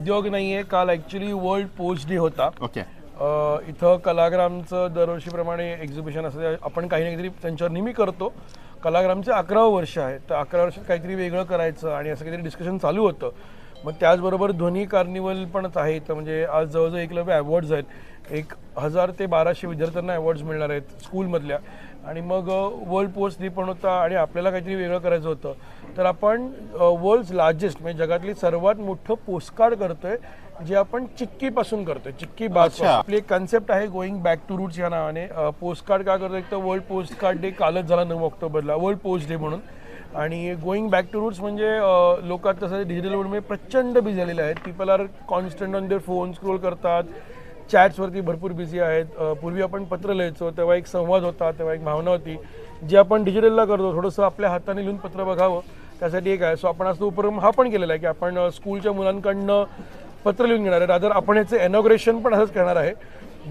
उद्योग नाहीये. काल ॲक्च्युली वर्ल्ड पोस्ट डे होता. ओके. इथं कलाग्रामचं दरवर्षीप्रमाणे एक्झिबिशन असं आपण काही ना काहीतरी त्यांच्यावर नेहमी करतो. कलाग्रामचे 11वं वर्ष आहे, तर 11 वर्षात काहीतरी वेगळं करायचं आणि असं काहीतरी डिस्कशन चालू होतं. मग त्याचबरोबर ध्वनी कार्निवल पणच आहे. तर म्हणजे आज जवळजवळ एकलव्य अवॉर्ड्स आहेत. 1000 ते 1200 विद्यार्थ्यांना अवॉर्ड्स मिळणार आहेत स्कूलमधल्या. आणि मग वर्ल्ड पोस्ट डे पण होता आणि आपल्याला काहीतरी वेगळं करायचं होतं. तर आपण वर्ल्ड्स लार्जेस्ट म्हणजे जगातली सर्वात मोठं पोस्टकार्ड करतोय, जे आपण चिक्कीपासून करतोय. चिक्की बाज आपली एक कन्सेप्ट आहे गोईंग बॅक टू रूट्स या नावाने. पोस्टकार्ड का करतो? एक तर वर्ल्ड पोस्टकार्ड डे कालच झाला 9 ऑक्टोबरला, वर्ल्ड पोस्ट डे म्हणून. आणि गोईंग बॅक टू रूट्स म्हणजे लोक आता तसं डिजिटल वर्ल्डमध्ये प्रचंड बिझी झालेले आहेत. People are constant on their phone, scroll करतात, चॅट्सवरती भरपूर बिझी आहेत. पूर्वी आपण पत्र लिहायचो, तेव्हा एक संवाद होता, तेव्हा एक भावना होती, जी आपण डिजिटलला करतो. थोडंसं आपल्या हाताने लिहून पत्र बघावं त्यासाठी एक आहे. सो आपण आज तो उपक्रम हा पण केलेला आहे की आपण स्कूलच्या मुलांकडनं पत्र लिहून घेणार आहे. रादर आपण ह्याचं इनॉग्रेशन पण असंच करणार आहे.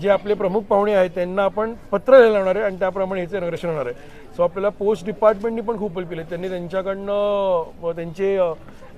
जे आपले प्रमुख पाहुणे आहेत त्यांना आपण पत्र लिहायला लावणार आहे आणि त्याप्रमाणे ह्याचं इनॉग्रेशन होणार आहे. सो आपल्याला पोस्ट डिपार्टमेंटनी पण खूप हेल्प केली. त्यांनी त्यांच्याकडनं त्यांचे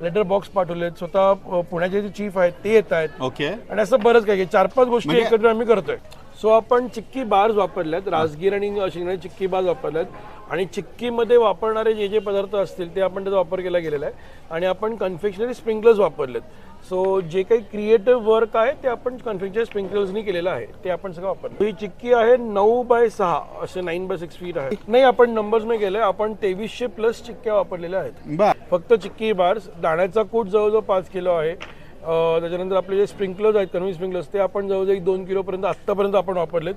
लेटर बॉक्स पाठवलेत. स्वतः पुण्याचे जे चीफ आहेत ते येत आहेत. ओके. आणि असं बरंच काही 4-5 गोष्टी एकत्र आम्ही करतोय. सो आपण चिक्की बार्स वापरल्यात, राजगीर आणि शिंगणाची चिक्की बार्स वापरल्यात. आणि चिक्कीमध्ये वापरणारे जे जे पदार्थ असतील ते आपण त्याचा वापर केला गेलेला आहे. आणि आपण कन्फेक्शनरी स्प्रिंकलर्स वापरलेत. सो जे काही क्रिएटिव्ह वर्क आहे ते आपण कन्फेक्शनरी स्प्रिंकलर्सनी केलेलं आहे, ते आपण सगळं वापरलं. ही चिक्की आहे 9x6 असे 9x6 फीट आहे. नाही, आपण नंबर्स नाही केले, आपण 2300+ चिक्क्या वापरलेल्या आहेत. फक्त चिक्की बार्स. दाण्याचा कूट जवळजवळ 5 किलो आहे. त्याच्यानंतर आपले जे स्प्रिंकलर्स आहेत, कन्व्हेन्स स्प्रिंकलर्स, ते आपण जवळजवळ 2 किलोपर्यंत आत्तापर्यंत आपण वापरलेत.